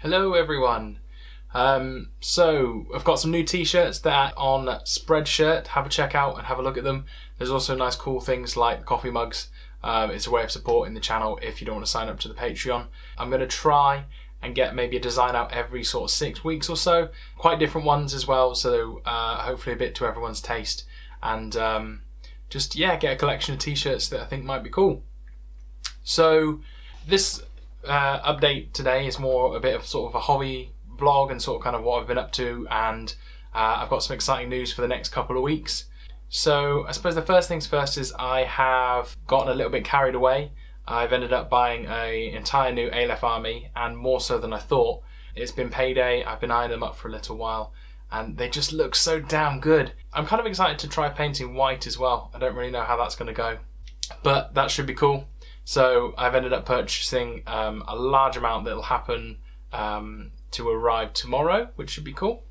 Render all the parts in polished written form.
Hello everyone. So I've got some new t-shirts that are on Spreadshirt. Have a check out and have a look at them. There's also nice cool things like coffee mugs. It's a way of supporting the channel if you don't want to sign up to the Patreon. I'm going to try and get maybe a design out every sort of 6 weeks or so. Quite different ones as well, so hopefully a bit to everyone's taste. And get a collection of t-shirts that I think might be cool. So this update today is more a bit of sort of a hobby vlog and sort of kind of what I've been up to, and I've got some exciting news for the next couple of weeks. So I suppose the first things first is I have gotten a little bit carried away. I've ended up buying an entire new Aleph army, and more so than I thought. It's been payday, I've been eyeing them up for a little while, and they just look so damn good. I'm kind of excited to try painting white as well. I don't really know how that's going to go, but that should be cool. So I've ended up purchasing a large amount that will happen to arrive tomorrow, which should be cool.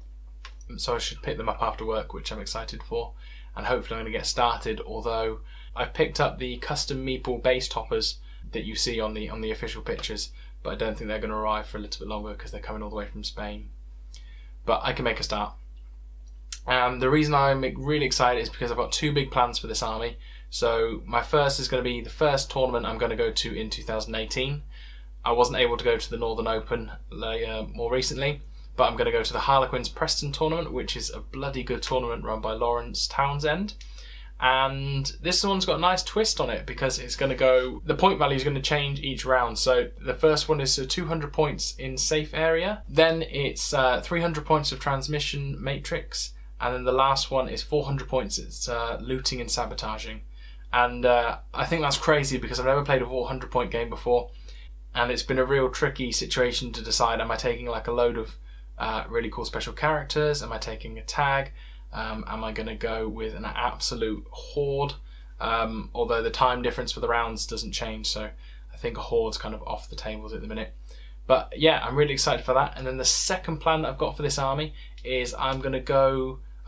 So I should pick them up after work, which I'm excited for, and hopefully I'm going to get started. Although I've picked up the custom meeple base toppers that you see on the official pictures, but I don't think they're going to arrive for a little bit longer because they're coming all the way from Spain. But I can make a start. The reason I'm really excited is because I've got two big plans for this army. So my first is going to be the first tournament I'm going to go to in 2018. I wasn't able to go to the Northern Open more recently, but I'm going to go to the Harlequins Preston tournament, which is a bloody good tournament run by Lawrence Townsend. And this one's got a nice twist on it because it's going to go, the point value is going to change each round. So the first one is 200 points in safe area, then it's 300 points of transmission matrix, and then the last one is 400 points, it's looting and sabotaging. And I think that's crazy because I've never played a 400 point game before, and it's been a real tricky situation to decide, am I taking like a load of really cool special characters, am I taking a tag, am I going to go with an absolute horde, although the time difference for the rounds doesn't change, so I think a horde's kind of off the tables at the minute. But yeah, I'm really excited for that. And then the second plan that I've got for this army is I've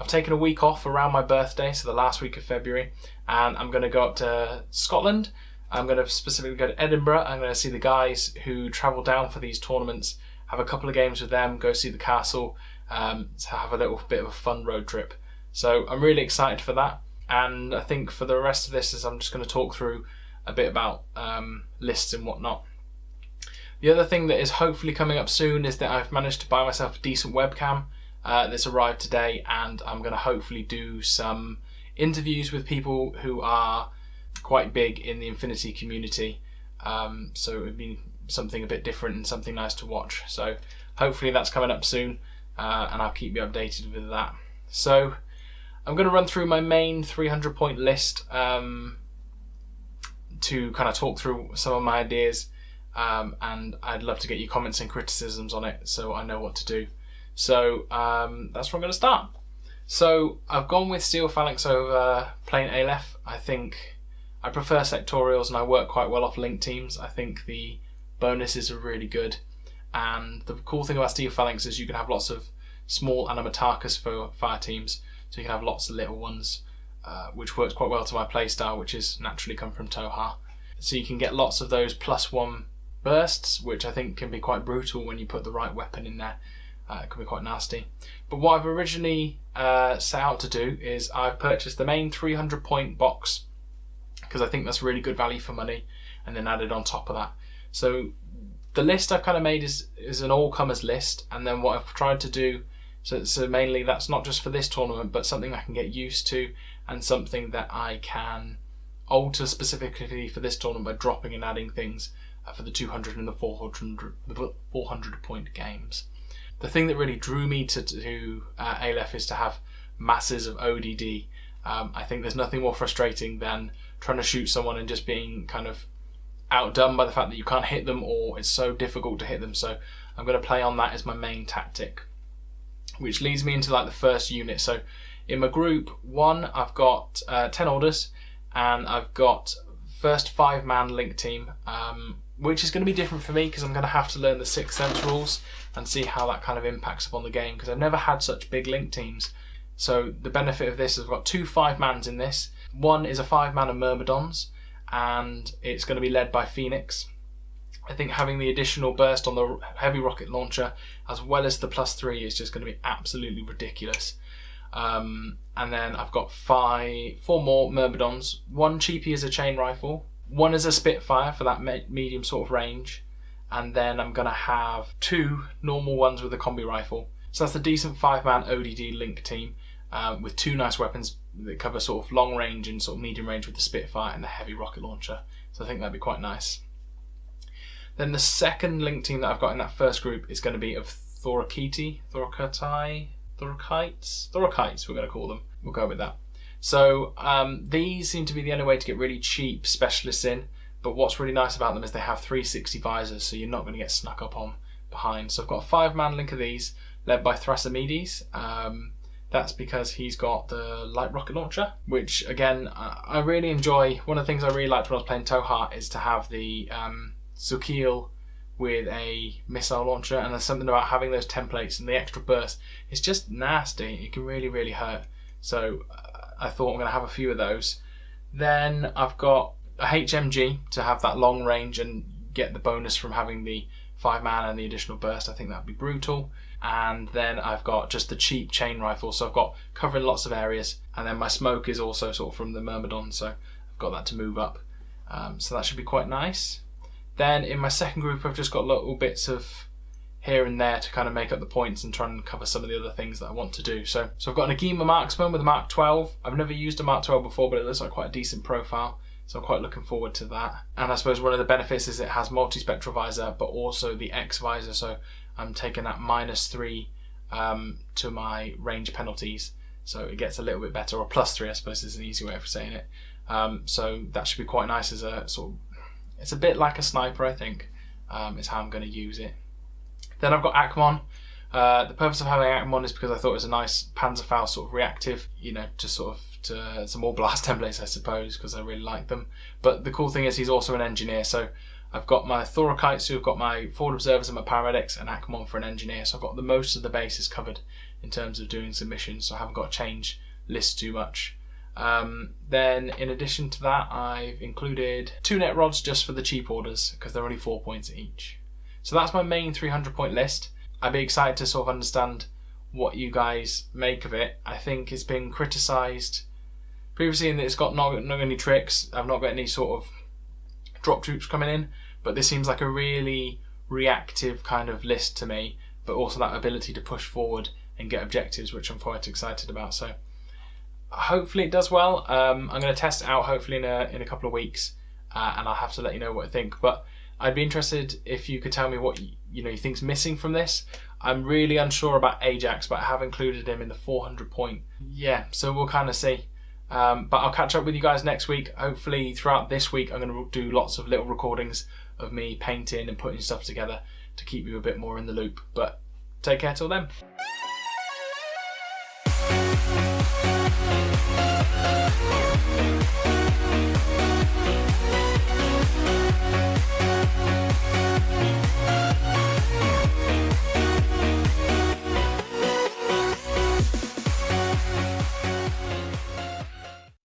taken a week off around my birthday, so the last week of February, and I'm going to go up to Scotland. I'm going to specifically go to Edinburgh. I'm going to see the guys who travel down for these tournaments, have a couple of games with them, go see the castle, to have a little bit of a fun road trip. So I'm really excited for that. And I think for the rest of this is I'm just going to talk through a bit about lists and whatnot. The other thing that is hopefully coming up soon is that I've managed to buy myself a decent webcam. That's arrived today, and I'm going to hopefully do some interviews with people who are quite big in the Infinity community, so it would be something a bit different and something nice to watch. So hopefully that's coming up soon, and I'll keep you updated with that. So I'm going to run through my main 300 point list to kind of talk through some of my ideas, and I'd love to get your comments and criticisms on it so I know what to do. So that's where I'm going to start. So I've gone with Steel Phalanx over plain Aleph. I think I prefer sectorials and I work quite well off linked teams. I think the bonuses are really good. And the cool thing about Steel Phalanx is you can have lots of small animatarchus for fire teams. So you can have lots of little ones, which works quite well to my playstyle, which is naturally come from Toha. So you can get lots of those +1 bursts, which I think can be quite brutal when you put the right weapon in there. It can be quite nasty. But what I've originally set out to do is I've purchased the main 300 point box because I think that's really good value for money, and then added on top of that. So the list I've kind of made is an all-comers list, and then what I've tried to do, so mainly that's not just for this tournament, but something I can get used to and something that I can alter specifically for this tournament by dropping and adding things for the 200 and the 400 point games. The thing that really drew me to Aleph is to have masses of ODD. I think there's nothing more frustrating than trying to shoot someone and just being kind of outdone by the fact that you can't hit them, or it's so difficult to hit them. So I'm going to play on that as my main tactic, which leads me into like the first unit. So in my group 1 I've got 10 orders, and I've got first 5-man link team, which is going to be different for me because I'm going to have to learn the Sixth Sense rules and see how that kind of impacts upon the game, because I've never had such big link teams. So the benefit of this is I've got 2 5-mans in this. One is a 5-man of Myrmidons, and it's going to be led by Phoenix. I think having the additional burst on the heavy rocket launcher as well as the +3 is just going to be absolutely ridiculous. And then I've got 4 more Myrmidons, 1 cheapie as a chain rifle, 1 as a Spitfire for that medium sort of range, and then I'm going to have 2 normal ones with a combi rifle. So that's a decent 5-man ODD link team with 2 nice weapons that cover sort of long range and sort of medium range with the Spitfire and the heavy rocket launcher. So I think that'd be quite nice. Then the second link team that I've got in that first group is going to be of Thorokites, we're going to call them. We'll go with that. So these seem to be the only way to get really cheap specialists in, but what's really nice about them is they have 360 visors, so you're not going to get snuck up on behind. So I've got a 5-man link of these, led by Thrasymedes. That's because he's got the light rocket launcher, which again, I really enjoy. One of the things I really liked when I was playing Tohart is to have the Zukil with a missile launcher, and there's something about having those templates and the extra burst. It's just nasty. It can really, really hurt. So I thought I'm going to have a few of those. Then I've got a HMG to have that long range and get the bonus from having the 5-man and the additional burst. I think that'd be brutal. And then I've got just the cheap chain rifle, so I've got covering lots of areas, and then my smoke is also sort of from the Myrmidon, so I've got that to move up. So that should be quite nice. Then in my second group I've just got little bits of here and there to kind of make up the points and try and cover some of the other things that I want to do. So I've got an Agema marksman with a Mark 12. I've never used a Mark 12 before, but it looks like quite a decent profile, so I'm quite looking forward to that. And I suppose one of the benefits is it has multi-spectral visor, but also the X visor, so I'm taking that -3 to my range penalties, so it gets a little bit better, or +3 I suppose is an easy way of saying it. So that should be quite nice as a sort of, it's a bit like a sniper, I think, is how I'm going to use it. Then I've got Akmon. The purpose of having Akmon is because I thought it was a nice Panzerfaust sort of reactive, you know, to sort of to some more blast templates, I suppose, because I really like them. But the cool thing is he's also an engineer, so I've got my Thorokites, who've got my forward observers and my paramedics, and Akmon for an engineer. So I've got the most of the bases covered in terms of doing some missions, so I haven't got to change lists too much. Then in addition to that, I've included 2 net rods just for the cheap orders, because they're only 4 points each. So that's my main 300 point list. I'd be excited to sort of understand what you guys make of it. I think it's been criticised previously in that it's got not any tricks. I've not got any sort of drop troops coming in, but this seems like a really reactive kind of list to me, but also that ability to push forward and get objectives, which I'm quite excited about. So hopefully it does well. I'm going to test it out hopefully in a couple of weeks, and I'll have to let you know what I think. But I'd be interested if you could tell me what you think's missing from this. I'm really unsure about Ajax, but I have included him in the 400 point. Yeah, so we'll kind of see. But I'll catch up with you guys next week. Hopefully throughout this week I'm going to do lots of little recordings of me painting and putting stuff together to keep you a bit more in the loop. But take care till then.